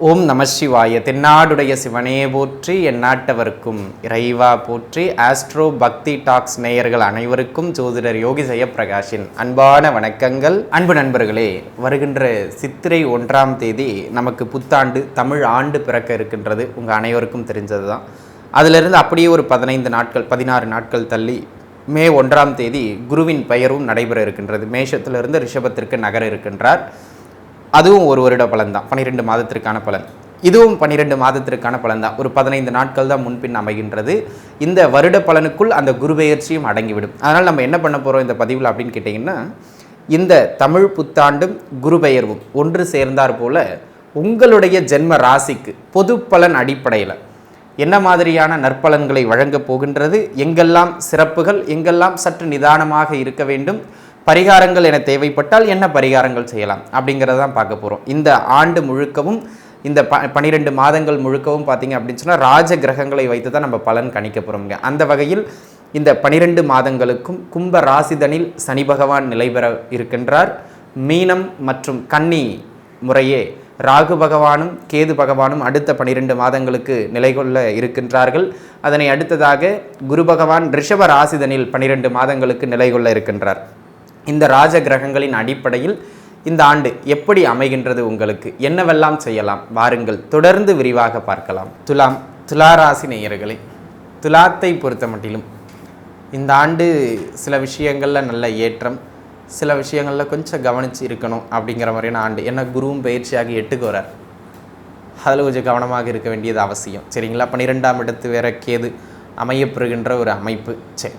ஓம் நம சிவாய. தென்னாடுடைய சிவனே போற்றி, எந்நாட்டவர்க்கும் இறைவா போற்றி. ஆஸ்ட்ரோ பக்தி டாக்ஸ் நேயர்கள் அனைவருக்கும் ஜோதிடர் யோகி ஜெயப்பிரகாஷின் அன்பான வணக்கங்கள். அன்பு நண்பர்களே, வருகின்ற சித்திரை 1ஆம் தேதி நமக்கு புத்தாண்டு தமிழ் ஆண்டு பிறக்க இருக்கின்றது. உங்கள் அனைவருக்கும் தெரிஞ்சது தான். அதிலிருந்து அப்படியே ஒரு 16 நாட்கள் தள்ளி மே 1ஆம் தேதி குருவின் பெயரும் நடைபெற இருக்கின்றது. மேஷத்திலிருந்து ரிஷபத்திற்கு நகர இருக்கின்றார். அதுவும் ஒரு வருட பலன் தான், 12 மாதத்திற்கான பலன். இதுவும் 12 மாதத்திற்கான பலன் தான். ஒரு 15 நாட்கள் தான் முன்பின் அமைகின்றது. இந்த வருட பலனுக்குள் அந்த குரு பெயர்ச்சியும் அடங்கிவிடும். அதனால் நம்ம என்ன பண்ண போகிறோம் இந்த பதிவில் அப்படின்னு கேட்டிங்கன்னா, இந்த தமிழ் புத்தாண்டும் குரு பெயர்வும் ஒன்று சேர்ந்தார் போல உங்களுடைய ஜென்ம ராசிக்கு பொது பலன் அடிப்படையில் என்ன மாதிரியான நற்பலன்களை வழங்கப் போகின்றது, எங்கெல்லாம் சிறப்புகள், எங்கெல்லாம் சற்று நிதானமாக இருக்க வேண்டும், பரிகாரங்கள் என தேவைப்பட்டால் என்ன பரிகாரங்கள் செய்யலாம் அப்படிங்கிறதான் பார்க்க போகிறோம். இந்த ஆண்டு முழுக்கவும், இந்த 12 மாதங்கள் முழுக்கவும் பார்த்திங்க அப்படின்னு சொன்னால் ராஜ கிரகங்களை வைத்து தான் நம்ம பலன் கணிக்க போகிறோம்ங்க. அந்த வகையில் இந்த 12 மாதங்களுக்கும் கும்ப ராசிதனில் சனி பகவான் நிலை பெற இருக்கின்றார். மீனம் மற்றும் கன்னி முறையே ராகு பகவானும் கேது பகவானும் அடுத்த 12 மாதங்களுக்கு நிலை கொள்ள இருக்கின்றார்கள். அதனை அடுத்ததாக குரு பகவான் ரிஷப ராசிதனில் 12 மாதங்களுக்கு நிலை கொள்ள இருக்கின்றார். இந்த ராஜ கிரகங்களின் அடிப்படையில் இந்த ஆண்டு எப்படி அமைகின்றது, உங்களுக்கு என்னவெல்லாம் செய்யலாம், வாருங்கள் தொடர்ந்து விரிவாக பார்க்கலாம். துலா ராசி நேயர்களே, துலாத்தை பொறுத்த மட்டிலும் இந்த ஆண்டு சில விஷயங்களில் நல்ல ஏற்றம், சில விஷயங்களில் கொஞ்சம் கவனித்து இருக்கணும் அப்படிங்கிற மாதிரியான ஆண்டு. ஏன்னா குருவும் பயிற்சியாகி 8க்கு வரார். அதில் கொஞ்சம் கவனமாக இருக்க வேண்டியது அவசியம். சரிங்களா? 12ஆம் இடத்து வேற கேது அமையப்பெறுகின்ற ஒரு அமைப்பு. சரி,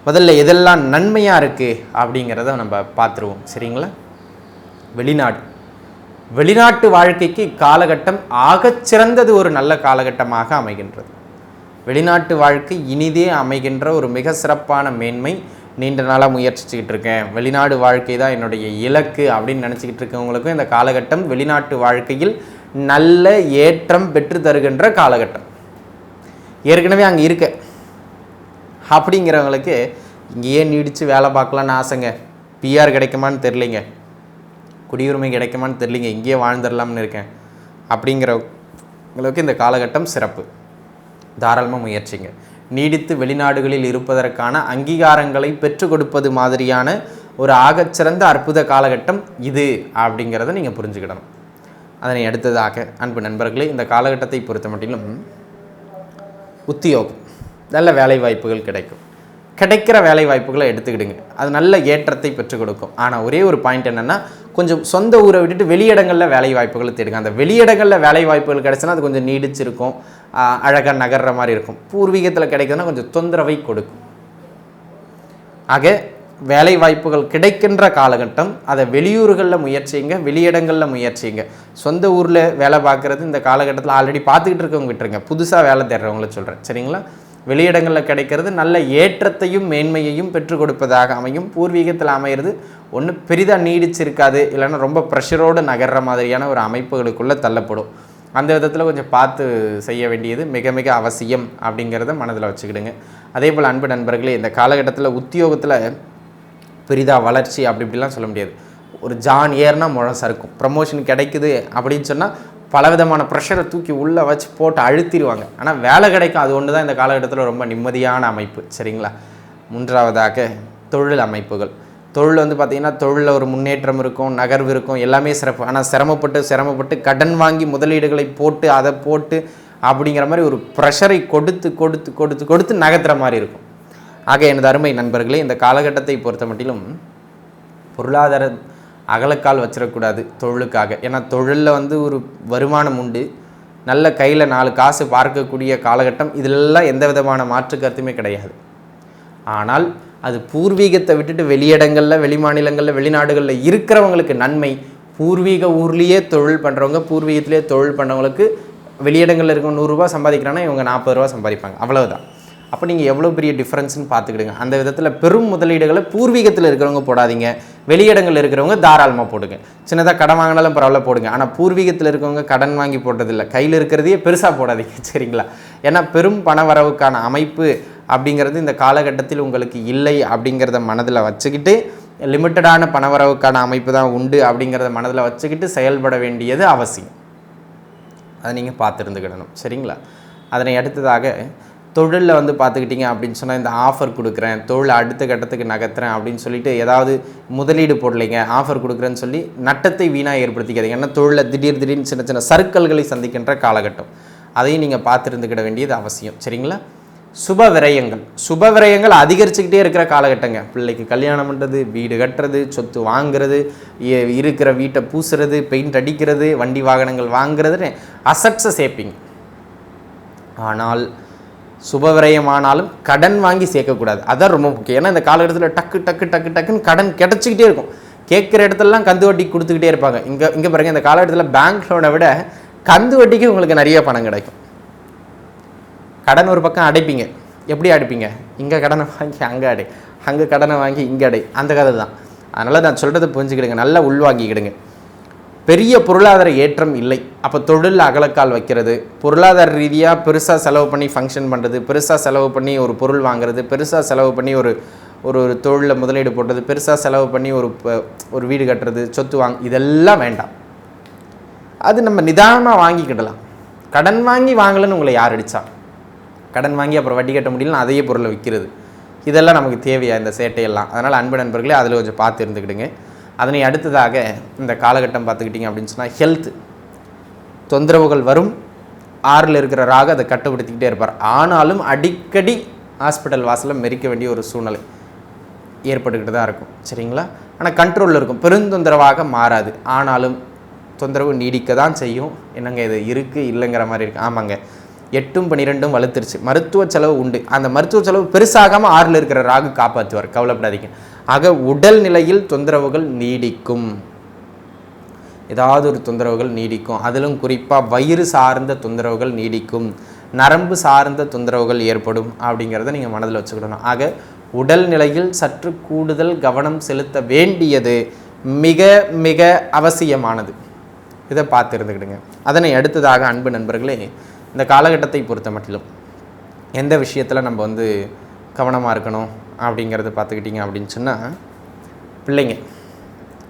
முதல்ல எதெல்லாம் நன்மையாக இருக்குது அப்படிங்கிறத நம்ம பார்த்துருவோம். சரிங்களா? வெளிநாட்டு வாழ்க்கைக்கு காலகட்டம் ஆகச்சிறந்தது ஒரு நல்ல காலகட்டமாக அமைகின்றது. வெளிநாட்டு வாழ்க்கை இனிதே அமைகின்ற ஒரு மிக சிறப்பான மேன்மை. நீண்ட நாளாக முயற்சிச்சுக்கிட்டு இருக்கேன், வெளிநாடு வாழ்க்கை தான் என்னுடைய இலக்கு அப்படின்னு நினச்சிக்கிட்டு இருக்கவங்களுக்கும் இந்த காலகட்டம் வெளிநாட்டு வாழ்க்கையில் நல்ல ஏற்றம் பெற்று தருகின்ற காலகட்டம். ஏற்கனவே அங்கே இருக்க அப்படிங்கிறவங்களுக்கு இங்கேயே நீடித்து வேலை பார்க்கலான்னு ஆசைங்க, பிஆர் கிடைக்குமான்னு தெரிலிங்க, குடியுரிமை கிடைக்குமான்னு தெரிலிங்க, இங்கேயே வாழ்ந்துடலாம்னு இருக்கேன் அப்படிங்கிறவங்களுக்கு இந்த காலகட்டம் சிறப்பு. தாராளமாக முயற்சிங்க. நீடித்து வெளிநாடுகளில் இருப்பதற்கான அங்கீகாரங்களை பெற்றுக் கொடுப்பது மாதிரியான ஒரு ஆகச்சிறந்த அற்புத காலகட்டம் இது அப்படிங்கிறத நீங்கள் புரிஞ்சுக்கிடணும். அதனை அடுத்ததாக அன்பு நண்பர்களே, இந்த காலகட்டத்தை பொறுத்த மட்டிலும் உத்தியோகம், நல்ல வேலை வாய்ப்புகள் கிடைக்கும். கிடைக்கிற வேலை வாய்ப்புகளை எடுத்துக்கிடுங்க, அது நல்ல ஏற்றத்தை பெற்றுக் கொடுக்கும். ஆனால் ஒரே ஒரு பாயிண்ட் என்னென்னா, கொஞ்சம் சொந்த ஊரை விட்டுட்டு வெளியிடங்களில் வேலை வாய்ப்புகளை தேடுங்க. அந்த வெளியிடங்களில் வேலை வாய்ப்புகள் கிடைச்சுன்னா அது கொஞ்சம் நீடிச்சிருக்கும், அழகாக நகர்ற மாதிரி இருக்கும். பூர்வீகத்தில் கிடைக்குதுன்னா கொஞ்சம் தொந்தரவை கொடுக்கும். ஆக வேலை வாய்ப்புகள் கிடைக்கின்ற காலகட்டம், அதை வெளியூர்களில் முயற்சிங்க, வெளியிடங்களில் முயற்சிங்க. சொந்த ஊரில் வேலை பார்க்குறது இந்த காலகட்டத்தில் ஆல்ரெடி பார்த்துக்கிட்டு இருக்கவங்க விட்டுருங்க, புதுசாக வேலை தேடுறவங்கள சொல்கிறேன். சரிங்களா? வெளியிடங்களில் கிடைக்கிறது நல்ல ஏற்றத்தையும் மேன்மையையும் பெற்றுக் கொடுப்பதாக அமையும். பூர்வீகத்தில் அமையிறது ஒன்று பெரிதாக நீடிச்சிருக்காது, இல்லைன்னா ரொம்ப ப்ரெஷரோடு நகர்ற மாதிரியான ஒரு அமைப்புகளுக்குள்ளே தள்ளப்படும். அந்த விதத்தில் கொஞ்சம் பார்த்து செய்ய வேண்டியது மிக மிக அவசியம் அப்படிங்கிறத மனதில் வச்சுக்கிடுங்க. அதே போல் அன்பு நண்பர்களே, இந்த காலகட்டத்தில் உத்தியோகத்தில் பெரிதாக வளர்ச்சி அப்படி இப்படிலாம் சொல்ல முடியாது. ஒரு ஜான் ஏர்னா முழம் சறுக்கும். ப்ரமோஷன் கிடைக்குது அப்படின்னு சொன்னால் பலவிதமான ப்ரெஷரை தூக்கி உள்ளே வச்சு போட்டு அழுத்திடுவாங்க. ஆனால் வேலை கிடைக்கும், அது ஒன்று தான் இந்த காலகட்டத்தில் ரொம்ப நிம்மதியான அமைப்பு. சரிங்களா? மூன்றாவதாக தொழில் அமைப்புகள். தொழில் பார்த்திங்கன்னா தொழிலில் ஒரு முன்னேற்றம் இருக்கும், நகர்வு இருக்கும், எல்லாமே சிறப்பு. ஆனால் சிரமப்பட்டு கடன் வாங்கி முதலீடுகளை போட்டு அதை போட்டு அப்படிங்கிற மாதிரி ஒரு ப்ரெஷரை கொடுத்து நகர்த்துற மாதிரி இருக்கும். ஆக எனது அருமை நண்பர்களே, இந்த காலகட்டத்தை பொறுத்த மட்டிலும் பொருளாதார அகலக்கால் வச்சிடக்கூடாது தொழிலுக்காக. ஏன்னா தொழிலில் ஒரு வருமானம் உண்டு, நல்ல கையில் 4 காசு பார்க்கக்கூடிய காலகட்டம். இதிலெல்லாம் எந்த விதமான மாற்று கருத்துமே கிடையாது. ஆனால் அது பூர்வீகத்தை விட்டுட்டு வெளியிடங்களில், வெளி மாநிலங்களில், வெளிநாடுகளில் இருக்கிறவங்களுக்கு நன்மை. பூர்வீக ஊர்லேயே தொழில் பண்ணுறவங்க, பூர்வீகத்திலே தொழில் பண்ணுறவங்களுக்கு வெளியிடங்களில் இருக்கவங்க 100 ரூபா சம்பாதிக்கிறாங்கன்னா இவங்க 40 ரூபா சம்பாதிப்பாங்க, அவ்வளவுதான். அப்போ நீங்கள் எவ்வளோ பெரிய டிஃப்ரென்ஸ்னு பார்த்துக்கிடுங்க. அந்த விதத்தில் பெரும் முதலீடுகளை பூர்வீகத்தில் இருக்கிறவங்க போடாதீங்க, வெளியிடங்களில் இருக்கிறவங்க தாராளமாக போடுங்க. சின்னதாக கடன் வாங்கினாலும் பரவாயில்ல போடுங்க. ஆனால் பூர்வீகத்தில் இருக்கிறவங்க கடன் வாங்கி போட்டதில்லை, கையில் இருக்கிறதையே பெருசாக போடாதீங்க. சரிங்களா? ஏன்னா பெரும் பண வரவுக்கான அமைப்பு அப்படிங்கிறது இந்த காலகட்டத்தில் உங்களுக்கு இல்லை அப்படிங்கிறத மனதில் வச்சுக்கிட்டு, லிமிட்டடான பணவரவுக்கான அமைப்பு தான் உண்டு அப்படிங்கிறத மனதில் வச்சுக்கிட்டு செயல்பட வேண்டியது அவசியம். அதை நீங்கள் பார்த்துருந்துக்கிடணும். சரிங்களா? அதனை அடுத்ததாக தொழிலில் வந்து பார்த்துக்கிட்டிங்க அப்படின்னு சொன்னால் இந்த ஆஃபர் கொடுக்குறேன், தொழில் அடுத்த கட்டத்துக்கு நகர்த்துறேன் அப்படின்னு சொல்லிட்டு ஏதாவது முதலீடு போடலைங்க, ஆஃபர் கொடுக்குறேன்னு சொல்லி நட்டத்தை வீணாக ஏற்படுத்திக்காதீங்க. ஏன்னா தொழிலில் திடீர்னு சின்ன சின்ன சறுக்கல்களை சந்திக்கின்ற காலகட்டம். அதையும் நீங்கள் பார்த்துருந்துக்கிட வேண்டியது அவசியம். சரிங்களா? சுப விரயங்கள் அதிகரிச்சுக்கிட்டே இருக்கிற காலகட்டங்க. பிள்ளைக்கு கல்யாணம் பண்ணுறது, வீடு கட்டுறது, சொத்து வாங்குறது, இருக்கிற வீட்டை பூசுறது, பெயிண்ட் அடிக்கிறது, வண்டி வாகனங்கள் வாங்குறதுன்னு அசட்ஸை சேர்ப்பீங்க. ஆனால் சுபவிரயமானாலும் கடன் வாங்கி சேர்க்கக்கூடாது. அதான் ரொம்ப முக்கியம். ஏன்னா இந்த காலகட்டத்தில் டக்குன்னு கடன் கிடச்சிக்கிட்டே இருக்கும். கேட்குற இடத்துலலாம் கந்து வட்டி கொடுத்துக்கிட்டே இருப்பாங்க. இங்கே பாருங்கள், இந்த காலகட்டத்தில் பேங்க் லோனை விட கந்து வட்டிக்கு உங்களுக்கு நிறைய பணம் கிடைக்கும். கடன் ஒரு பக்கம் அடைப்பீங்க. எப்படி அடைப்பீங்க? இங்கே கடனை வாங்கி அங்கே கடனை வாங்கி இங்கே அடை, அந்த கதை தான். அதனால் நான் சொல்கிறத புரிஞ்சுக்கிடுங்க, நல்லா உள்வாங்கிக்கிடுங்க. பெரிய பொருளாதார ஏற்றம் இல்லை. அப்போ தொழிலில் அகலக்கால் வைக்கிறது, பொருளாதார ரீதியாக பெருசாக செலவு பண்ணி ஃபங்க்ஷன் பண்ணுறது, பெருசாக செலவு பண்ணி ஒரு பொருள் வாங்குறது, பெருசாக செலவு பண்ணி ஒரு ஒரு தொழிலில் முதலீடு போடுறது, பெருசாக செலவு பண்ணி ஒரு வீடு கட்டுறது, சொத்து இதெல்லாம் வேண்டாம். அது நம்ம நிதானமாக வாங்கிக்கிடலாம். கடன் வாங்கலன்னு உங்களை யார் அடித்தா? கடன் வாங்கி அப்புறம் வட்டி கட்ட முடியலன்னு அதையே பொருளை விற்கிறது, இதெல்லாம் நமக்கு தேவையா இந்த சேட்டையெல்லாம்? அதனால் அன்பு நண்பர்களே, அதில் கொஞ்சம் பார்த்து இருந்துக்கிடுங்க. அதனை அடுத்ததாக இந்த காலகட்டம் பார்த்துக்கிட்டிங்க அப்படின்னு சொன்னால் ஹெல்த் தொந்தரவுகள் வரும். 6ல் இருக்கிற ராகு அதை கட்டுப்படுத்திக்கிட்டே இருப்பார். ஆனாலும் அடிக்கடி ஹாஸ்பிட்டல் வாசலில் மெரிக்க வேண்டிய ஒரு சூழ்நிலை ஏற்பட்டுக்கிட்டு தான் இருக்கும். சரிங்களா? ஆனால் கண்ட்ரோலில் இருக்கும், பெருந்தொந்தரவாக மாறாது. ஆனாலும் தொந்தரவு நீடிக்க தான் செய்யும். என்னங்க இது இருக்குது இல்லைங்கிற மாதிரி இருக்குது. ஆமாங்க, 8ம் 12ம் வலுத்துருச்சு. மருத்துவ செலவு உண்டு. அந்த மருத்துவ செலவு பெருசாகாமல் 6ல் இருக்கிற ராகு காப்பாற்றுவார், கவலைப்படாதீங்க. ஆக உடல் நிலையில் தொந்தரவுகள் நீடிக்கும், ஏதாவது ஒரு தொந்தரவுகள் நீடிக்கும். அதிலும் குறிப்பாக வயிறு சார்ந்த தொந்தரவுகள் நீடிக்கும், நரம்பு சார்ந்த தொந்தரவுகள் ஏற்படும் அப்படிங்கிறத நீங்கள் மனதில் வச்சுக்கிடணும். ஆக உடல் நிலையில் சற்று கூடுதல் கவனம் செலுத்த வேண்டியது மிக மிக அவசியமானது. இதை பார்த்து இருந்துக்கிடுங்க. அதனை அடுத்ததாக அன்பு நண்பர்களே, இந்த காலகட்டத்தை பொறுத்த மட்டிலும் எந்த விஷயத்தில் நம்ம வந்து கவனமாக இருக்கணும் அப்படிங்கிறது பார்த்துக்கிட்டிங்க அப்படின்னு சொன்னால், பிள்ளைங்க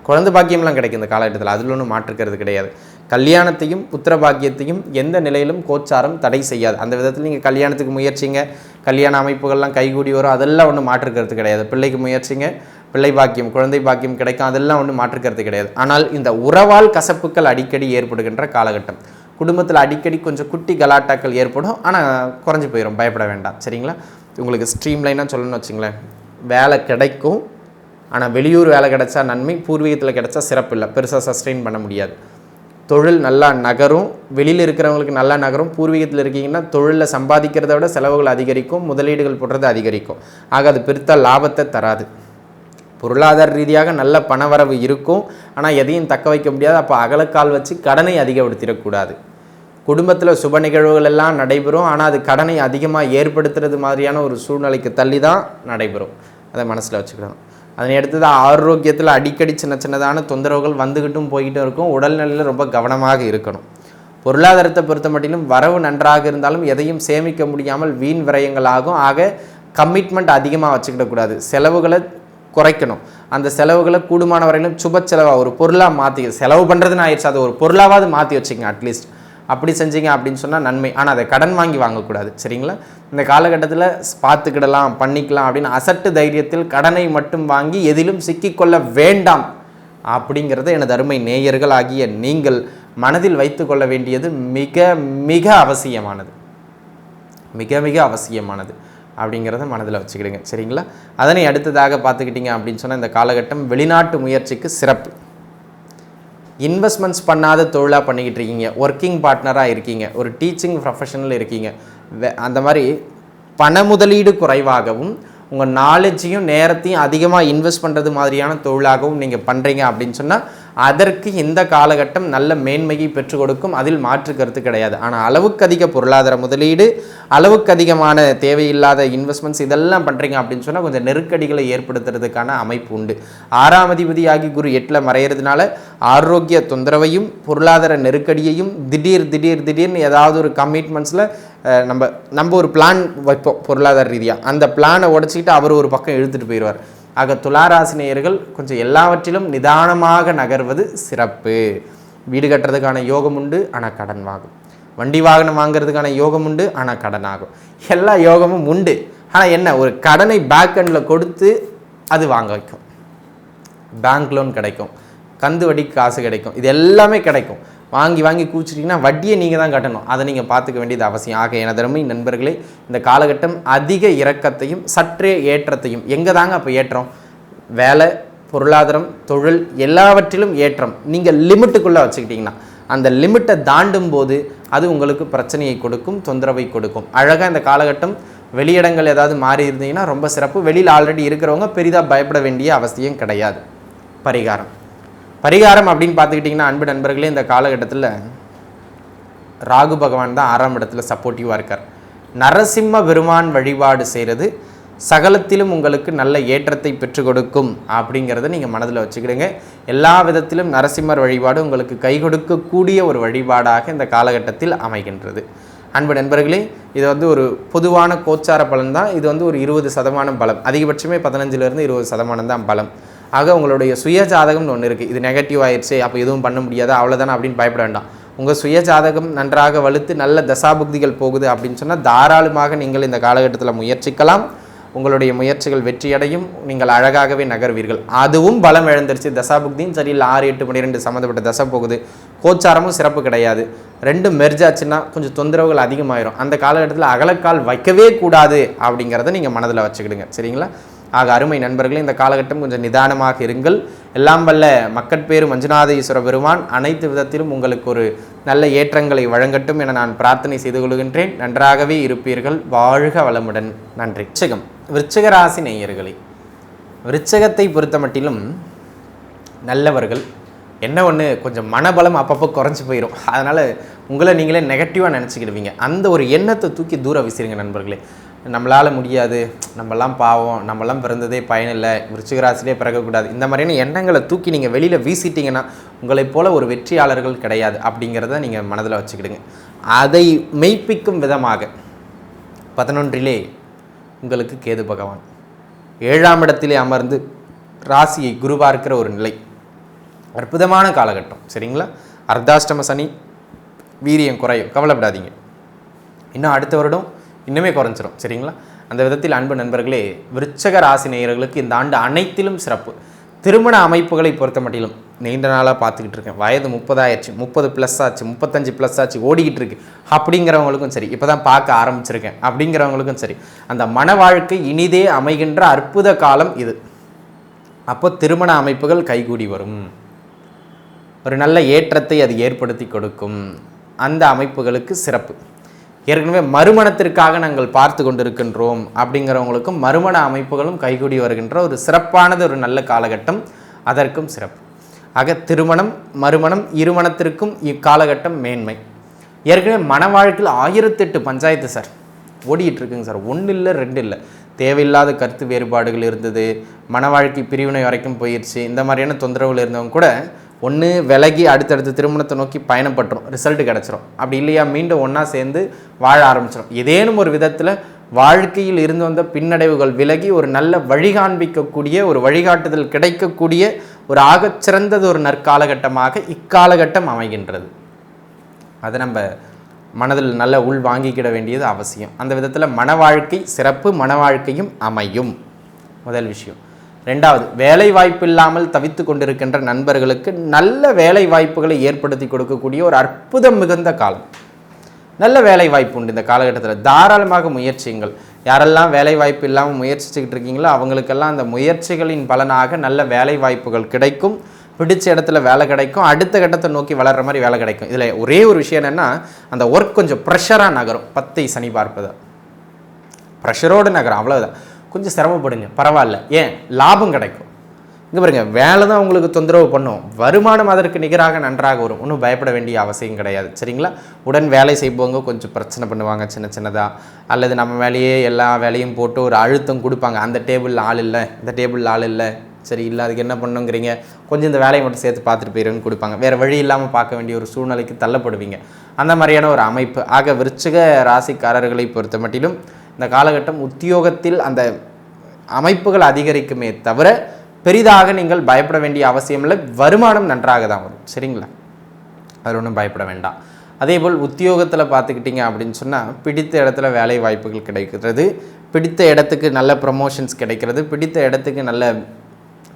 குழந்தை பாக்கியம்லாம் கிடைக்கும் இந்த காலகட்டத்தில், அதில் ஒன்றும் மாற்றுக்கிறது கிடையாது. கல்யாணத்தையும் புத்திர பாக்கியத்தையும் எந்த நிலையிலும் கோச்சாரம் தடை செய்யாது. அந்த விதத்தில் நீங்கள் கல்யாணத்துக்கு முயற்சிங்க, கல்யாண அமைப்புகள்லாம் கைகூடி வரும், அதெல்லாம் ஒன்றும் மாற்றுக்கிறது கிடையாது. பிள்ளைக்கு முயற்சிங்க, பிள்ளை பாக்கியம் குழந்தை பாக்கியம் கிடைக்கும், அதெல்லாம் ஒன்றும் மாற்றுக்கிறது கிடையாது. ஆனால் இந்த உறவால் கசப்புக்கள் அடிக்கடி ஏற்படுகின்ற காலகட்டம். குடும்பத்தில் அடிக்கடி கொஞ்சம் குட்டி கலாட்டாக்கள் ஏற்படும், ஆனால் குறைஞ்சி போயிடும், பயப்பட வேண்டாம். சரிங்களா? உங்களுக்கு ஸ்ட்ரீம்லைனாக சொல்லணும்னு வச்சுங்களேன், வேலை கிடைக்கும், ஆனால் வெளியூர் வேலை கிடைச்சா நன்மை, பூர்வீகத்தில் கிடைச்சா சிறப்பு இல்லை, பெருசாக சஸ்டெயின் பண்ண முடியாது. தொழில் நல்லா நகரும், வெளியில் இருக்கிறவங்களுக்கு நல்லா நகரும். பூர்வீகத்தில் இருக்கீங்கன்னா தொழிலில் சம்பாதிக்கிறத விட செலவுகள் அதிகரிக்கும், முதலீடுகள் போடுறது அதிகரிக்கும். ஆக அது பெருத்த லாபத்தை தராது. பொருளாதார ரீதியாக நல்ல பணவரவு இருக்கும், ஆனால் எதையும் தக்க வைக்க முடியாது. அப்போ அகலக்கால் வச்சு கடனை அதிகப்படுத்திடக்கூடாது. குடும்பத்தில் சுப நிகழ்வுகள் எல்லாம் நடைபெறும், ஆனால் அது கடனை அதிகமாக ஏற்படுத்துறது மாதிரியான ஒரு சூழ்நிலைக்கு தள்ளி தான் நடைபெறும். அதை மனசில் வச்சுக்கணும். அதனை அடுத்தது ஆரோக்கியத்தில் அடிக்கடி சின்னதான தொந்தரவுகள் வந்துக்கிட்டும் போய்கிட்டும் இருக்கும். உடல்நிலையில் ரொம்ப கவனமாக இருக்கணும். பொருளாதாரத்தை பொறுத்த மட்டிலும் வரவு நன்றாக இருந்தாலும் எதையும் சேமிக்க முடியாமல் வீண் விரயங்கள் ஆகும். ஆக கமிட்மெண்ட் அதிகமாக வச்சுக்கிடக்கூடாது, செலவுகளை குறைக்கணும். அந்த செலவுகளை கூடுமான வரையிலும் சுப செலவாக ஒரு பொருளாக மாற்றி, செலவு பண்ணுறதுன்னு ஆயிடுச்சு, அதை ஒரு பொருளாவது மாற்றி வச்சுங்க. அட்லீஸ்ட் அப்படி செஞ்சீங்க அப்படின்னு சொன்னால் நன்மை. ஆனால் அதை கடன் வாங்கி வாங்கக்கூடாது. சரிங்களா? இந்த காலகட்டத்தில் பார்த்துக்கிடலாம், பண்ணிக்கலாம் அப்படின்னு அசட்டு தைரியத்தில் கடனை மட்டும் வாங்கி எதிலும் சிக்கிக்கொள்ள வேண்டாம் அப்படிங்கிறத எனது அருமை நேயர்கள் ஆகிய நீங்கள் மனதில் வைத்து கொள்ள வேண்டியது மிக மிக அவசியமானது, மிக மிக அவசியமானது அப்படிங்கிறத மனதில் வச்சுக்கிடுங்க. சரிங்களா? அதனை அடுத்ததாக பார்த்துக்கிட்டிங்க அப்படின்னு சொன்னால், இந்த காலகட்டம் வெளிநாட்டு முயற்சிக்கு சிறப்பு. இன்வெஸ்ட்மெண்ட்ஸ் பண்ணாத தொழிலாக பண்ணிக்கிட்டு இருக்கீங்க, ஒர்க்கிங் பார்ட்னராக இருக்கீங்க, ஒரு டீச்சிங் ப்ரொஃபஷனல் இருக்கீங்க, அந்த மாதிரி பண முதலீடு குறைவாகவும் உங்கள் நாலேஜையும் நேரத்தையும் அதிகமாக இன்வெஸ்ட் பண்ணுறது மாதிரியான தொழிலாகவும் நீங்கள் பண்ணுறீங்க அப்படின்னு சொன்னால், அதற்கு இந்த காலகட்டம் நல்ல மேன்மையை பெற்றுக் கொடுக்கும். அதில் மாற்று கருத்து கிடையாது. ஆனால் அளவுக்கு அதிக பொருளாதார முதலீடு, அளவுக்கு அதிகமான தேவையில்லாத இன்வெஸ்ட்மெண்ட்ஸ் இதெல்லாம் பண்ணுறீங்க அப்படின்னு சொன்னால் கொஞ்சம் நெருக்கடிகளை ஏற்படுத்துறதுக்கான அமைப்பு உண்டு. 6ஆம் அதிபதியாகி குரு 8ல் மறையிறதுனால ஆரோக்கிய தொந்தரவையும் பொருளாதார நெருக்கடியையும் திடீர்னு ஏதாவது ஒரு கமிட்மெண்ட்ஸில் நம்ம ஒரு பிளான் வைப்போம் பொருளாதார ரீதியாக, அந்த பிளானை உடச்சிக்கிட்டு அவர் ஒரு பக்கம் இழுத்துட்டு போயிடுவார். ஆக துளாராசினியர்கள் கொஞ்சம் எல்லாவற்றிலும் நிதானமாக நகர்வது சிறப்பு. வீடு கட்டுறதுக்கான யோகம் உண்டு, ஆனால் கடன் வாங்கும். வண்டி வாகனம் வாங்குறதுக்கான யோகம் உண்டு, ஆனால் கடன் ஆகும். எல்லா யோகமும் உண்டு, ஆனால் என்ன, ஒரு கடனை பேக் எண்டில் கொடுத்து அது வாங்க வைக்கும். பேங்க் லோன் கிடைக்கும், கந்து வட்டிக்கு காசு கிடைக்கும், இது எல்லாமே கிடைக்கும். வாங்கி வாங்கி கூச்சிட்டிங்கன்னா வட்டியை நீங்கள் தான் கட்டணும். அதை நீங்கள் பார்த்துக்க வேண்டியது அவசியம். ஆக எனதருமை நண்பர்களே, இந்த காலகட்டம் அதிக இறக்கத்தையும் சற்றே ஏற்றத்தையும். எங்கே தாங்க அப்போ ஏற்றம்? வேலை, பொருளாதாரம், தொழில் எல்லாவற்றிலும் ஏற்றம் நீங்கள் லிமிட்டுக்குள்ளே வச்சுக்கிட்டிங்கன்னா, அந்த லிமிட்டை தாண்டும் போது அது உங்களுக்கு பிரச்சனையை கொடுக்கும், தொந்தரவை கொடுக்கும். அழகாக இந்த காலகட்டம் வெளியிடங்கள் ஏதாவது மாறி இருந்தீங்கன்னா ரொம்ப சிறப்பு. வெளியில் ஆல்ரெடி இருக்கிறவங்க பெரிதாக பயப்பட வேண்டிய அவசியம் கிடையாது. பரிகாரம் அப்படின்னு பார்த்துக்கிட்டிங்கன்னா அன்பு நண்பர்களே, இந்த காலகட்டத்தில் ராகு பகவான் தான் 6ஆம் இடத்துல சப்போர்ட்டிவாக இருக்கார். நரசிம்ம பெருமான் வழிபாடு செய்கிறது சகலத்திலும் உங்களுக்கு நல்ல ஏற்றத்தை பெற்றுக் கொடுக்கும் அப்படிங்கிறத நீங்கள் மனதில் வச்சுக்கிடுங்க. எல்லா விதத்திலும் நரசிம்மர் வழிபாடு உங்களுக்கு கை கொடுக்கக்கூடிய ஒரு வழிபாடாக இந்த காலகட்டத்தில் அமைகின்றது. அன்பு நண்பர்களே, இது ஒரு பொதுவான கோச்சார பலன் தான். இது ஒரு 20% பலம், அதிகபட்சமே 15% 20% தான் பலம். ஆக உங்களுடைய சுய ஜாதகம்னு ஒன்று இருக்குது. இது நெகட்டிவ் ஆயிடுச்சு, அப்போ எதுவும் பண்ண முடியாதா, அவ்வளோதானே அப்படின்னு பயப்பட வேண்டாம். உங்கள் சுய ஜாதகம் நன்றாக வலுத்து நல்ல தசாபுக்திகள் போகுது அப்படின்னு சொன்னால் தாராளமாக நீங்கள் இந்த காலகட்டத்தில் முயற்சிக்கலாம். உங்களுடைய முயற்சிகள் வெற்றியடையும், நீங்கள் அழகாகவே நகர்வீர்கள். அதுவும் பலம் இழந்துருச்சு, தசாபுக்தியும் சரியில்லை, 6, 8, 12 சம்மந்தப்பட்ட தசை போகுது, கோச்சாரமும் சிறப்பு கிடையாது, ரெண்டும் மெர்ஜாச்சுன்னா கொஞ்சம் தொந்தரவுகள் அதிகமாயிரும். அந்த காலகட்டத்தில் அகலக்கால் வைக்கவே கூடாது அப்படிங்கிறத நீங்கள் மனதில் வச்சுக்கிடுங்க. சரிங்களா? ஆக அருமை நண்பர்களே, இந்த காலகட்டம் கொஞ்சம் நிதானமாக இருங்கள். எல்லாம் வல்ல மக்கட்பேறு மஞ்சுநாத ஈஸ்வர பெருமான் அனைத்து விதத்திலும் உங்களுக்கு ஒரு நல்ல ஏற்றங்களை வழங்கட்டும் என நான் பிரார்த்தனை செய்து கொள்கின்றேன். நன்றாகவே இருப்பீர்கள். வாழ்க வளமுடன். நன்றி. விருச்சிக ராசி நேயர்களே, விருச்சிகத்தை பொறுத்த மட்டிலும் நல்லவர்கள் என்ன ஒன்று, கொஞ்சம் மனபலம் அப்பப்போ குறைஞ்சி போயிடும். அதனால் உங்களை நீங்களே நெகட்டிவாக நினச்சிக்கிடுவீங்க. அந்த ஒரு எண்ணத்தை தூக்கி தூரம் விசிறுங்க நண்பர்களே. நம்மளால் முடியாது, நம்மலாம் பாவம், நம்மலாம் பிறந்ததே பயனில்லை, விருச்சிக ராசிலே பிறக்கக்கூடாது, இந்த மாதிரியான எண்ணங்களை தூக்கி நீங்கள் வெளியில் வீசிட்டிங்கன்னா உங்களைப் போல ஒரு வெற்றியாளர்கள் கிடையாது அப்படிங்கிறத நீங்கள் மனதில் வச்சுக்கிடுங்க. அதை மெய்ப்பிக்கும் விதமாக 11 உங்களுக்கு கேது பகவான் 7ஆம் இடத்திலே அமர்ந்து ராசியை குரு பார்க்கிற ஒரு நிலை. அற்புதமான காலகட்டம். சரிங்களா? அர்த்தாஷ்டம சனி, வீரியம் குறையும், கவலைப்படாதீங்க. இன்னும் அடுத்த வருடம் இன்னுமே குறைஞ்சிரும். சரிங்களா? அந்த விதத்தில் அன்பு நண்பர்களே, விருச்சிக ராசி நேயர்களுக்கு இந்த ஆண்டு அனைத்திலும் சிறப்பு. திருமண அமைப்புகளை பொறுத்த மட்டிலும் நீண்ட நாளாக பார்த்துக்கிட்டு இருக்கேன், வயது 30 ஆயிடுச்சு, 30+ ஆச்சு, 35+ ஆச்சு, ஓடிக்கிட்டு இருக்கு அப்படிங்கிறவங்களுக்கும் சரி, இப்போ தான் பார்க்க ஆரம்பிச்சிருக்கேன் அப்படிங்கிறவங்களுக்கும் சரி, அந்த மன வாழ்க்கை இனிதே அமைகின்ற அற்புத காலம் இது. அப்போ திருமண அமைப்புகள் கைகூடி வரும், ஒரு நல்ல ஏற்றத்தை அது ஏற்படுத்தி கொடுக்கும். அந்த அமைப்புகளுக்கு சிறப்பு. ஏற்கனவே மறுமணத்திற்காக நாங்கள் பார்த்து கொண்டிருக்கின்றோம் அப்படிங்கிறவங்களுக்கும் மறுமண அமைப்புகளும் கைகூடி வருகின்ற ஒரு சிறப்பானது ஒரு நல்ல காலகட்டம், அதற்கும் சிறப்பு. ஆக திருமணம், மறுமணம் இருமணத்திற்கும் இக்காலகட்டம் மேன்மை. ஏற்கனவே மன வாழ்க்கையில் 1008 பஞ்சாயத்து சார் ஓடிட்டு இருக்குங்க சார். 1 இல்லை 2 இல்லை, தேவையில்லாத கருத்து வேறுபாடுகள் இருந்தது, மன வாழ்க்கை பிரிவினை வரைக்கும் போயிடுச்சு. இந்த மாதிரியான தொந்தரவுகள் இருந்தவங்க கூட ஒன்று விலகி அடுத்தடுத்து திருமணத்தை நோக்கி பயணப்பட்டுரும், ரிசல்ட் கிடச்சிரும். அப்படி இல்லையா மீண்டும் ஒன்றா சேர்ந்து வாழ ஆரம்பிச்சிடும். ஏதேனும் ஒரு விதத்தில் வாழ்க்கையில் இருந்து வந்த பின்னடைவுகள் விலகி ஒரு நல்ல வழிகாண்பிக்கக்கூடிய, ஒரு வழிகாட்டுதல் கிடைக்கக்கூடிய ஒரு ஆகச்சிறந்தது ஒரு நற்காலகட்டமாக இக்காலகட்டம் அமைகின்றது. அதை நம்ம மனதில் நல்ல உள் வாங்கிக்கிட வேண்டியது அவசியம். அந்த விதத்தில் மன வாழ்க்கை சிறப்பு, மன வாழ்க்கையும் அமையும். முதல் விஷயம். ரெண்டாவது, வேலை வாய்ப்பு இல்லாமல் தவித்து கொண்டிருக்கின்ற நண்பர்களுக்கு நல்ல வேலை வாய்ப்புகளை ஏற்படுத்தி கொடுக்கக்கூடிய ஒரு அற்புதம் மிகுந்த காலம். நல்ல வேலை வாய்ப்பு உண்டு இந்த காலகட்டத்தில், தாராளமாக முயற்சியுங்கள். யாரெல்லாம் வேலை வாய்ப்பு இல்லாமல் முயற்சிச்சுக்கிட்டு இருக்கீங்களோ அவங்களுக்கெல்லாம் அந்த முயற்சிகளின் பலனாக நல்ல வேலை வாய்ப்புகள் கிடைக்கும், பிடிச்ச இடத்துல வேலை கிடைக்கும், அடுத்த கட்டத்தை நோக்கி வளர்கிற மாதிரி வேலை கிடைக்கும். இதில் ஒரே ஒரு விஷயம் என்னென்னா, அந்த ஒர்க் கொஞ்சம் ப்ரெஷராக நகரும். 10 சனி பார்ப்பது ப்ரெஷரோடு நகரும், அவ்வளோதான். கொஞ்சம் சிரமப்படுங்க, பரவாயில்ல. ஏன்? லாபம் கிடைக்கும். இங்கே பாருங்க, வேலை தான் உங்களுக்கு தொந்தரவு பண்ணும், வருமானம் அதற்கு நிகராக நன்றாக வரும். ஒன்றும் பயப்பட வேண்டிய அவசியம் கிடையாது. சரிங்களா? உடன் வேலை செய்பவங்க கொஞ்சம் பிரச்சனை பண்ணுவாங்க சின்ன சின்னதாக, அல்லது நம்ம வேலையே எல்லா வேலையும் போட்டு ஒரு அழுத்தம் கொடுப்பாங்க. அந்த டேபிளில் ஆள் இல்லை, இந்த டேபிளில் ஆள் இல்லை, சரி இல்லை அதுக்கு என்ன பண்ணுங்கிறீங்க, கொஞ்சம் இந்த வேலையை மட்டும் சேர்த்து பார்த்துட்டு போயிருன்னு கொடுப்பாங்க. வேறு வழி இல்லாமல் பார்க்க வேண்டிய ஒரு சூழ்நிலைக்கு தள்ளப்படுவீங்க. அந்த மாதிரியான ஒரு அமைப்பு. ஆக விருச்சிக ராசிக்காரர்களை பொறுத்த மட்டிலும் இந்த காலகட்டம் உத்தியோகத்தில் அந்த அமைப்புகள் அதிகரிக்குமே தவிர பெரிதாக நீங்கள் பயப்பட வேண்டிய அவசியம் இல்லை. வருமானம் நன்றாக தான் வரும். சரிங்களா? அது ஒன்றும் பயப்பட வேண்டாம். அதேபோல் உத்தியோகத்தில் பார்த்துக்கிட்டிங்க அப்படின்னு சொன்னால் பிடித்த இடத்துல வேலை வாய்ப்புகள் கிடைக்கிறது, பிடித்த இடத்துக்கு நல்ல ப்ரமோஷன்ஸ் கிடைக்கிறது, பிடித்த இடத்துக்கு நல்ல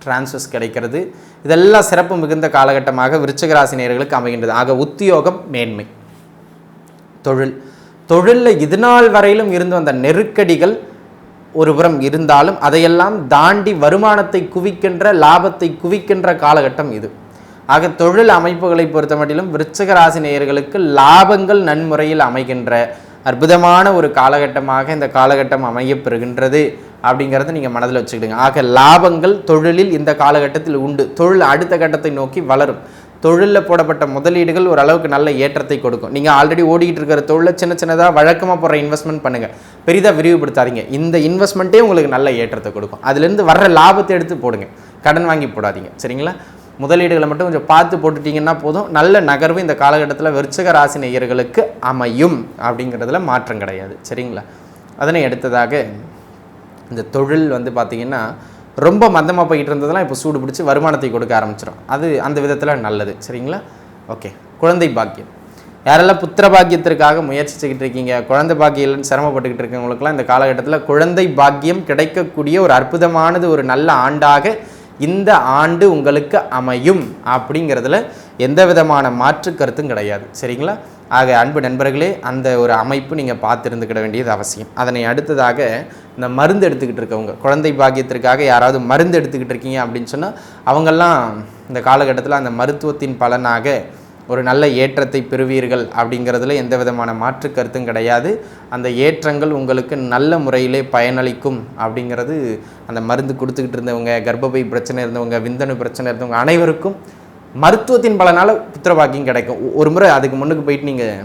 டிரான்ஸ்ஃபர்ஸ் கிடைக்கிறது. இதெல்லாம் சிறப்பு மிகுந்த காலகட்டமாக விருச்சிக ராசி நேயர்களுக்கு அமைகின்றது. ஆக உத்தியோகம் மேன்மை, தொழிலில் இதுநாள் வரையிலும் இருந்து வந்த நெருக்கடிகள் ஒருபுறம் இருந்தாலும் அதையெல்லாம் தாண்டி வருமானத்தை குவிக்கின்ற, லாபத்தை குவிக்கின்ற காலகட்டம் இது. ஆக தொழில் அமைப்புகளை பொறுத்த மட்டிலும் விருச்சிக ராசி நேயர்களுக்கு லாபங்கள் நன்முறையில் அமைகின்ற அற்புதமான ஒரு காலகட்டமாக இந்த காலகட்டம் அமையப்பெறுகின்றது அப்படிங்கிறத நீங்கள் மனதில் வச்சுக்கிடுங்க. ஆக லாபங்கள் தொழிலில் இந்த காலகட்டத்தில் உண்டு. தொழில் அடுத்த கட்டத்தை நோக்கி வளரும். தொழிலில் போடப்பட்ட முதலீடுகள் ஓரளவுக்கு நல்ல ஏற்றத்தை கொடுக்கும். நீங்கள் ஆல்ரெடி ஓடிக்கிட்டு இருக்கிற தொழிலில் சின்ன சின்னதாக வழக்கமாக போடுற இன்வெஸ்ட்மெண்ட் பண்ணுங்கள், பெரிதாக விரிவுபடுத்தாதீங்க. இந்த இன்வெஸ்ட்மெண்ட்டே உங்களுக்கு நல்ல ஏற்றத்தை கொடுக்கும். அதுலேருந்து வர்ற லாபத்தை எடுத்து போடுங்க, கடன் வாங்கி போடாதீங்க. சரிங்களா? முதலீடுகளை மட்டும் கொஞ்சம் பார்த்து போட்டுட்டிங்கன்னா போதும். நல்ல நகர்வு இந்த காலகட்டத்தில் விருச்சிக ராசி நேயர்களுக்கு அமையும் அப்படிங்கிறதுல மாற்றம் கிடையாது. சரிங்களா? அதனை அடுத்ததாக இந்த தொழில் பார்த்திங்கன்னா ரொம்ப மந்தமாக போயிட்டு இருந்ததெல்லாம் இப்போ சூடு பிடிச்சி வருமானத்தை கொடுக்க ஆரம்பிச்சிடும். அது அந்த விதத்தில் நல்லது. சரிங்களா? ஓகே. குழந்தை பாக்கியம், யாரெல்லாம் புத்திர பாக்கியத்திற்காக முயற்சிச்சுக்கிட்டு இருக்கீங்க, குழந்தை பாக்கியம் சிரமப்பட்டுக்கிட்டு இருக்கவங்களுக்குலாம் இந்த காலகட்டத்தில் குழந்தை பாக்கியம் கிடைக்கக்கூடிய ஒரு அற்புதமானது, ஒரு நல்ல ஆண்டாக இந்த ஆண்டு உங்களுக்கு அமையும் அப்படிங்கிறதுல எந்த விதமான மாற்று கருத்தும் கிடையாது. சரிங்களா? ஆக அன்பு நண்பர்களே, அந்த ஒரு அமைப்பு நீங்கள் பார்த்துருந்துக்கிட வேண்டியது அவசியம். அதனை அடுத்ததாக இந்த மருந்து எடுத்துக்கிட்டு இருக்கவங்க, குழந்தை பாக்கியத்திற்காக யாராவது மருந்து எடுத்துக்கிட்டு இருக்கீங்க அப்படின்னு சொன்னால் அவங்கெல்லாம் இந்த காலகட்டத்தில் அந்த மருத்துவத்தின் பலனாக ஒரு நல்ல ஏற்றத்தை பெறுவீர்கள் அப்படிங்கிறதுல எந்த விதமான மாற்று கருத்தும் கிடையாது. அந்த ஏற்றங்கள் உங்களுக்கு நல்ல முறையிலே பயனளிக்கும் அப்படிங்கிறது அந்த மருந்து கொடுத்துக்கிட்டு இருந்தவங்க, கர்ப்பப்பை பிரச்சனை இருந்தவங்க, விந்தணு பிரச்சனை இருந்தவங்க அனைவருக்கும் மருத்துவத்தின் பலனால் புத்திரபாக்கியம் கிடைக்கும். ஒரு முறை அதுக்கு முன்னுக்கு போயிட்டு நீங்கள்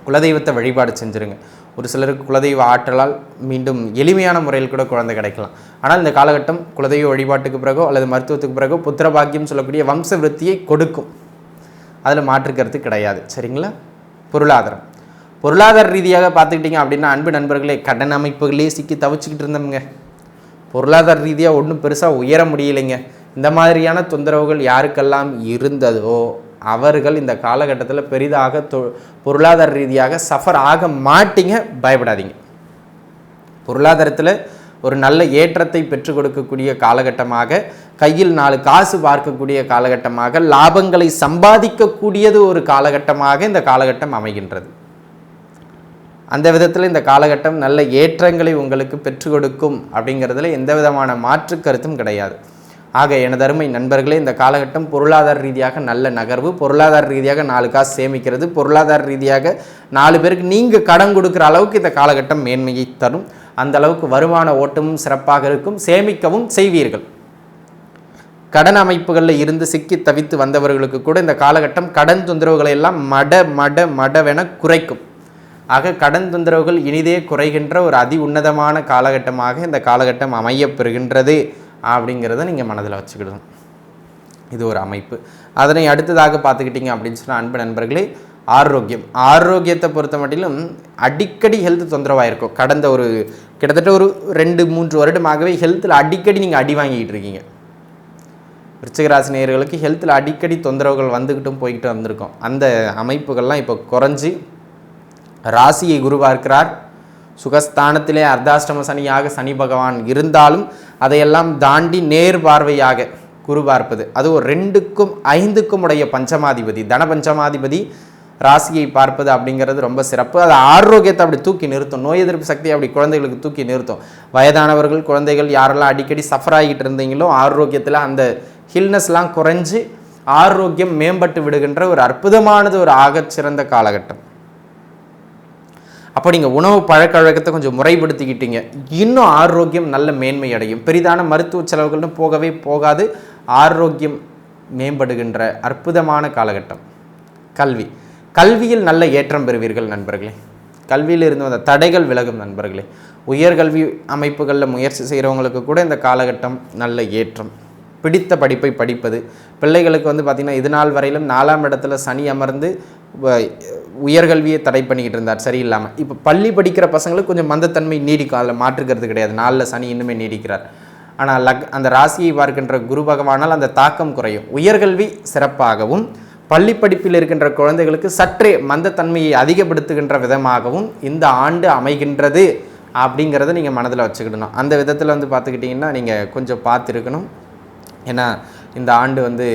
குலதெய்வத்தை வழிபாடு செஞ்சுருங்க. ஒரு சிலருக்கு குலதெய்வ ஆற்றலால் மீண்டும் எளிமையான முறையில் கூட குழந்தை கிடைக்கலாம். ஆனால் இந்த காலகட்டம் குலதெய்வ வழிபாட்டுக்கு பிறகோ அல்லது மருத்துவத்துக்கு பிறகோ புத்திரபாக்கியம் சொல்லக்கூடிய வம்ச விருத்தியை கொடுக்கும். அதில் மாற்றுக்கிறது கிடையாது. சரிங்களா? பொருளாதார ரீதியாக பார்த்துக்கிட்டிங்க அப்படின்னா அன்பு நண்பர்களே, கடன் அமைப்புகளே சிக்கி தவிச்சிக்கிட்டு இருந்தோம்ங்க. பொருளாதார ரீதியாக ஒன்றும் பெருசாக உயர முடியலைங்க. இந்த மாதிரியான தொந்தரவுகள் யாருக்கெல்லாம் இருந்ததோ அவர்கள் இந்த காலகட்டத்தில் பெரிதாக பொருளாதார ரீதியாக சஃபர் ஆக மாட்டீங்க. பயப்படாதீங்க. பொருளாதாரத்தில் ஒரு நல்ல ஏற்றத்தை பெற்றுக் கொடுக்கக்கூடிய காலகட்டமாக, கையில் 4 காசு பார்க்கக்கூடிய காலகட்டமாக, லாபங்களை சம்பாதிக்கக்கூடியது ஒரு காலகட்டமாக இந்த காலகட்டம் அமைகின்றது. அந்த விதத்தில் இந்த காலகட்டம் நல்ல ஏற்றங்களை உங்களுக்கு பெற்றுக் கொடுக்கும் அப்படிங்கிறதுல எந்த விதமான மாற்று கருத்தும் கிடையாது. ஆக எனது அருமை நண்பர்களே, இந்த காலகட்டம் பொருளாதார ரீதியாக நல்ல நகர்வு, பொருளாதார ரீதியாக 4 காசு சேமிக்கிறது, பொருளாதார ரீதியாக 4 பேருக்கு நீங்கள் கடன் கொடுக்குற அளவுக்கு இந்த காலகட்டம் மேன்மையை தரும். அந்த அளவுக்கு வருமான ஓட்டமும் சிறப்பாக இருக்கும். சேமிக்கவும் செய்வீர்கள். கடன் அமைப்புகளில் இருந்து சிக்கி தவித்து வந்தவர்களுக்கு கூட இந்த காலகட்டம் கடன் தொந்தரவுகளை எல்லாம் மடவென குறைக்கும். ஆக கடன் தொந்தரவுகள் இனிதே குறைகின்ற ஒரு அதி உன்னதமான காலகட்டமாக இந்த காலகட்டம் அமையப்பெறுகின்றது அப்படிங்கிறத நீங்கள் மனதில் வச்சுக்கிடணும். இது ஒரு அமைப்பு. அதனை அடுத்ததாக பார்த்துக்கிட்டிங்க அப்படின்னு சொன்னால் அன்பு நண்பர்களே, ஆரோக்கியத்தை பொறுத்த மட்டிலும் அடிக்கடி ஹெல்த் தொந்தரவாக இருக்கும். கடந்த ஒரு கிட்டத்தட்ட ஒரு 2-3 வருடமாகவே ஹெல்த்தில் அடிக்கடி நீங்கள் அடி வாங்கிக்கிட்டு இருக்கீங்க. விருச்சிகராசி நேயர்களுக்கு ஹெல்த்தில் அடிக்கடி தொந்தரவுகள் வந்துக்கிட்டும் போய்கிட்டு வந்திருக்கும். அந்த அமைப்புகள்லாம் இப்போ குறைஞ்சி ராசியை குரு பார்க்கிறார். சுகஸ்தானத்திலே அர்த்தாஷ்டம சனியாக சனி பகவான் இருந்தாலும் அதையெல்லாம் தாண்டி நேர் பார்வையாக குரு பார்ப்பது, அது ஒரு 2க்கும் 5க்கும் உடைய பஞ்சமாதிபதி, தன பஞ்சமாதிபதி ராசியை பார்ப்பது அப்படிங்கிறது ரொம்ப சிறப்பு. அது ஆரோக்கியத்தை அப்படி தூக்கி நிறுத்தும். நோய் எதிர்ப்பு சக்தியை அப்படி குழந்தைகளுக்கு தூக்கி நிறுத்தும். வயதானவர்கள், குழந்தைகள் யாரெல்லாம் அடிக்கடி சஃபர் ஆகிட்டு இருந்தீங்களோ ஆரோக்கியத்தில் அந்த ஹில்னஸ்லாம் குறைஞ்சி ஆரோக்கியம் மேம்பட்டு விடுகின்ற ஒரு அற்புதமானது, ஒரு ஆகச்சிறந்த காலகட்டம். அப்போ நீங்கள் உணவு பழக்க வழக்கத்தை கொஞ்சம் முறைப்படுத்திக்கிட்டீங்க, இன்னும் ஆரோக்கியம் நல்ல மேன்மை அடையும். பெரிதான மருத்துவ செலவுகள்னு போகவே போகாது. ஆரோக்கியம் மேம்படுகின்ற அற்புதமான காலகட்டம். கல்வியில் நல்ல ஏற்றம் பெறுவீர்கள் நண்பர்களே. கல்வியில் இருந்து வந்த தடைகள் விலகும் நண்பர்களே. உயர்கல்வி அமைப்புகளில் முயற்சி செய்கிறவங்களுக்கு கூட இந்த காலகட்டம் நல்ல ஏற்றம். பிடித்த படிப்பை படிப்பது, பிள்ளைகளுக்கு பார்த்திங்கன்னா இது நாள் வரையிலும் 4ஆம் இடத்துல சனி அமர்ந்து உயர்கல்வியை தடை பண்ணிக்கிட்டு இருந்தார் சரியில்லாமல். இப்போ பள்ளி படிக்கிற பசங்களுக்கு கொஞ்சம் மந்தத்தன்மை நீடிக்கும், அதில் மாற்றுக்கிறது கிடையாது. 4ல் சனி இன்னுமே நீடிக்கிறார். ஆனால் அந்த ராசியை பார்க்கின்ற குரு பகவானால் அந்த தாக்கம் குறையும். உயர்கல்வி சிறப்பாகவும் பள்ளி படிப்பில் இருக்கின்ற குழந்தைகளுக்கு சற்றே மந்தத்தன்மையை அதிகப்படுத்துகின்ற விதமாகவும் இந்த ஆண்டு அமைகின்றது அப்படிங்கிறத நீங்கள் மனதில் வச்சுக்கிடணும். அந்த விதத்தில் வந்து பார்த்துக்கிட்டிங்கன்னா நீங்கள் கொஞ்சம் பார்த்துருக்கணும். ஏன்னா இந்த ஆண்டு வந்து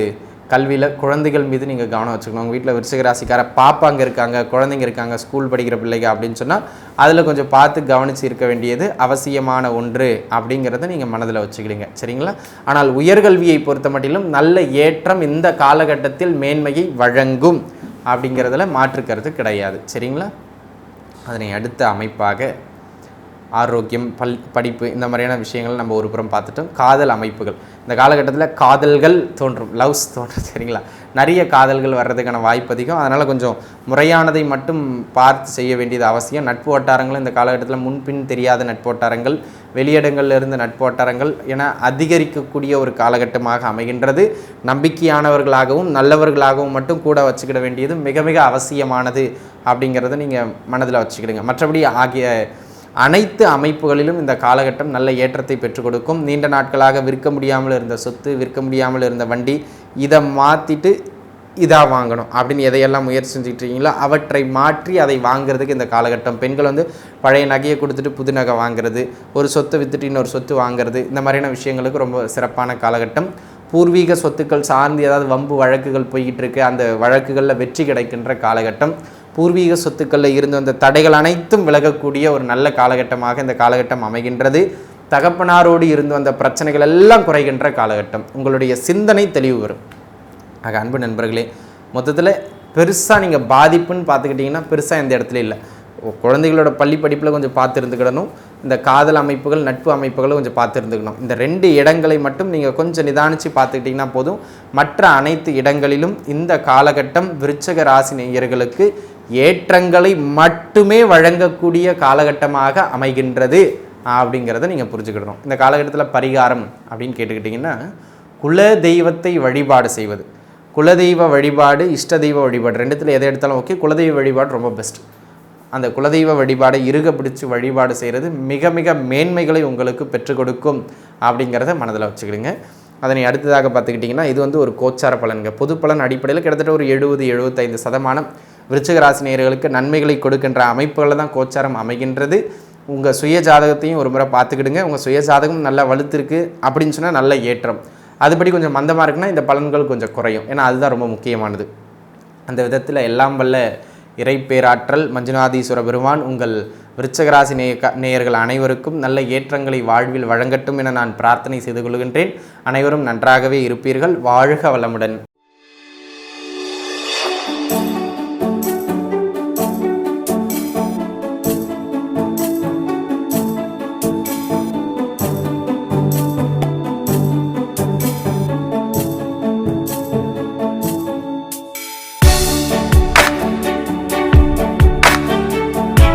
கல்வியில் குழந்தைகள் மீது நீங்கள் கவனம் வச்சுக்கணும். உங்கள் வீட்டில் விருச்சிக ராசிக்கார பாப்பாங்க இருக்காங்க, குழந்தைங்க இருக்காங்க, ஸ்கூல் படிக்கிற பிள்ளைங்க அப்படின்னு சொன்னால் அதில் கொஞ்சம் பார்த்து கவனித்து இருக்க வேண்டியது அவசியமான ஒன்று அப்படிங்கிறத நீங்கள் மனதில் வச்சுக்கிடுங்க, சரிங்களா? ஆனால் உயர்கல்வியை பொறுத்த மட்டிலும் நல்ல ஏற்றம் இந்த காலகட்டத்தில் மேன்மையை வழங்கும் அப்படிங்கிறதுல மாற்றுக்கிறது கிடையாது, சரிங்களா? அதனை அடுத்த அமைப்பாக ஆரோக்கியம், படிப்பு இந்த மாதிரியான விஷயங்கள் நம்ம ஒரு புறம் பார்த்துட்டோம். காதல் அமைப்புகள், இந்த காலகட்டத்தில் காதல்கள் தோன்றும், லவ்ஸ் தோன்றும், சரிங்களா? நிறைய காதல்கள் வர்றதுக்கான வாய்ப்பு அதிகம். அதனால் கொஞ்சம் முறையானதை மட்டும் பார்த்து செய்ய வேண்டியது அவசியம். நட்பு வட்டாரங்கள் இந்த காலகட்டத்தில் முன்பின் தெரியாத நட்பு வட்டாரங்கள், வெளியிடங்களில் இருந்து நட்பு வட்டாரங்கள் என அதிகரிக்கக்கூடிய ஒரு காலகட்டமாக அமைகின்றது. நம்பிக்கையானவர்களாகவும் நல்லவர்களாகவும் மட்டும் கூட வச்சுக்கிட வேண்டியது மிக மிக அவசியமானது அப்படிங்கிறத நீங்கள் மனதில் வச்சுக்கிடுங்க. மற்றபடி ஆகிய அனைத்து அமைப்புகளிலும் இந்த காலகட்டம் நல்ல ஏற்றத்தை பெற்றுக் கொடுக்கும். நீண்ட நாட்களாக விற்க முடியாமல் இருந்த சொத்து, விற்க முடியாமல் இருந்த வண்டி, இதை மாற்றிட்டு இதாக வாங்கணும் அப்படின்னு எதையெல்லாம் முயற்சி செஞ்சுக்கிட்டீங்களோ அவற்றை மாற்றி அதை வாங்குறதுக்கு இந்த காலகட்டம். பெண்கள் வந்து பழைய நகையை கொடுத்துட்டு புது நகை வாங்குறது, ஒரு சொத்தை விற்றுட்டு இன்னொரு சொத்து வாங்குறது, இந்த மாதிரியான விஷயங்களுக்கு ரொம்ப சிறப்பான காலகட்டம். பூர்வீக சொத்துக்கள் சார்ந்து ஏதாவது வம்பு வழக்குகள் போய்கிட்டு இருக்கு, அந்த வழக்குகளில் வெற்றி கிடைக்கின்ற காலகட்டம். பூர்வீக சொத்துக்களில் இருந்து வந்த தடைகள் அனைத்தும் விலகக்கூடிய ஒரு நல்ல காலகட்டமாக இந்த காலகட்டம் அமைகின்றது. தகப்பனாரோடு இருந்து வந்த பிரச்சனைகள் எல்லாம் குறைகின்ற காலகட்டம். உங்களுடைய சிந்தனை தெளிவு வரும். ஆக அன்பு நண்பர்களே, மொத்தத்தில் பெருசாக நீங்கள் பாதிப்புன்னு பார்த்துக்கிட்டிங்கன்னா பெருசாக எந்த இடத்துல இல்லை. குழந்தைகளோட பள்ளி படிப்பில் கொஞ்சம் பார்த்து இருந்துக்கிடணும். இந்த காதல் அமைப்புகள், நட்பு அமைப்புகளை கொஞ்சம் பார்த்து இருந்துக்கணும். இந்த 2 இடங்களை மட்டும் நீங்கள் கொஞ்சம் நிதானித்து பார்த்துக்கிட்டிங்கன்னா போதும். மற்ற அனைத்து இடங்களிலும் இந்த காலகட்டம் விருச்சிக ராசி நேயர்களுக்கு ஏற்றங்களை மட்டுமே வழங்கக்கூடிய காலகட்டமாக அமைகின்றது அப்படிங்கிறத நீங்கள் புரிஞ்சுக்கிடணும். இந்த காலகட்டத்தில் பரிகாரம் அப்படின்னு கேட்டுக்கிட்டிங்கன்னா, குல தெய்வத்தை வழிபாடு செய்வது. குலதெய்வ வழிபாடு, இஷ்ட தெய்வ வழிபாடு, ரெண்டுத்தில் எதை எடுத்தாலும் ஓகே. குலதெய்வ வழிபாடு ரொம்ப பெஸ்ட். அந்த குலதெய்வ வழிபாடை இறுக பிடிச்சி வழிபாடு செய்கிறது மிக மிக மேன்மைகளை உங்களுக்கு பெற்றுக் கொடுக்கும் அப்படிங்கிறத மனதில் வச்சுக்கிடுங்க. அதனை அடுத்ததாக பார்த்துக்கிட்டிங்கன்னா, இது வந்து ஒரு கோச்சார பலன்கள். பொது பலன் அடிப்படையில் கிட்டத்தட்ட ஒரு 70-75% விருச்சிக ராசி நேயர்களுக்கு நன்மைகளை கொடுக்கின்ற அமைப்புகளில் தான் கோச்சாரம் அமைகின்றது. உங்கள் சுய ஜாதகத்தையும் ஒரு முறை பார்த்துக்கிடுங்க. உங்கள் சுய ஜாதகம் நல்லா வலுத்திருக்கு அப்படின்னு சொன்னால் நல்ல ஏற்றம். அதுபடி கொஞ்சம் மந்தமாக இருக்குன்னா இந்த பலன்கள் கொஞ்சம் குறையும். ஏன்னா அதுதான் ரொம்ப முக்கியமானது. அந்த விதத்தில் எல்லாம் வல்ல இறைப்பேராற்றல் மஞ்சுநாதீஸ்வர பெருமான் உங்கள் விருச்சிக ராசி நேயர்கள் அனைவருக்கும் நல்ல ஏற்றங்களை வாழ்வில் வழங்கட்டும் என நான் பிரார்த்தனை செய்து கொள்கின்றேன். அனைவரும் நன்றாகவே இருப்பீர்கள். வாழ்க வளமுடன்.